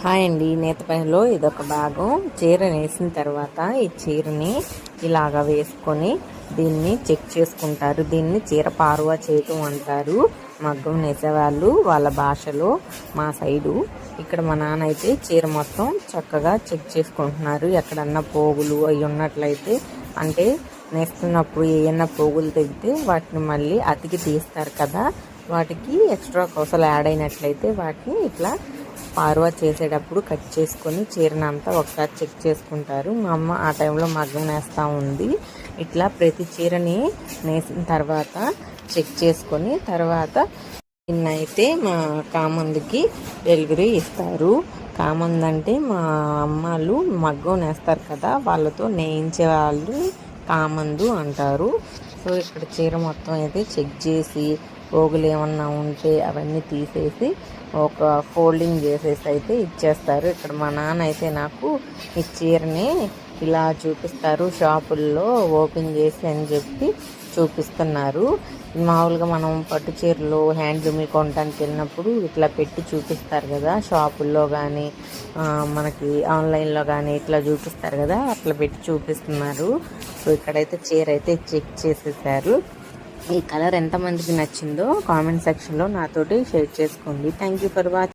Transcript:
Hi అండి. నేతపైలో ఇదొక భాగం. చీర నేసిన తర్వాత ఈ చీరని ఇలాగ వేసుకొని దీన్ని చెక్ చేసుకుంటారు. దీన్ని చీర పారువా చేయటం అంటారు మగ్గం నేసేవాళ్ళు వాళ్ళ భాషలో. మా సైడు ఇక్కడ మా నాన్న అయితే చీర మొత్తం చక్కగా చెక్ చేసుకుంటున్నారు. ఎక్కడన్నా పోగులు అవి ఉన్నట్లయితే, అంటే నేస్తున్నప్పుడు ఏమన్నా పోగులు తెగితే వాటిని మళ్ళీ అతికి తీస్తారు కదా, వాటికి ఎక్స్ట్రా కోసలు యాడ్ అయినట్లయితే వాటిని ఇట్లా పారువా చేసేటప్పుడు కట్ చేసుకొని చీరను అంతా ఒకసారి చెక్ చేసుకుంటారు. మా అమ్మ ఆ టైంలో మగ్గం నేస్తూ ఉంది. ఇట్లా ప్రతి చీరని నేసిన తర్వాత చెక్ చేసుకొని తర్వాత నిన్నైతే మా కామందుకి డెలివరీ ఇస్తారు. కామంద్ అంటే మా అమ్మాలు మగ్గం నేస్తారు కదా, వాళ్ళతో నేయించే వాళ్ళు కామందు అంటారు. సో ఇక్కడ చీర మొత్తం అయితే చెక్ చేసి పోగులు ఏమన్నా ఉంటే అవన్నీ తీసేసి ఒక ఫోల్డింగ్ చేసేసి అయితే ఇచ్చేస్తారు. ఇక్కడ మా నాన్న అయితే నాకు ఈ చీరని ఇలా చూపిస్తారు, షాపుల్లో ఓపెన్ చేసి అని చెప్పి చూపిస్తున్నారు. మామూలుగా మనం పట్టు చీరలు హ్యాండ్లూమ్ కొనడానికి వెళ్ళినప్పుడు ఇట్లా పెట్టి చూపిస్తారు కదా, షాపుల్లో కానీ మనకి ఆన్లైన్లో కానీ ఇట్లా చూపిస్తారు కదా, అట్లా పెట్టి చూపిస్తున్నారు. సో ఇక్కడైతే చీర అయితే చెక్ చేసేసారు. ఈ కలర్ ఎంతమందికి నచ్చిందో కామెంట్ సెక్షన్లో నాతోటి షేర్ చేసుకోండి. Thank you for watching.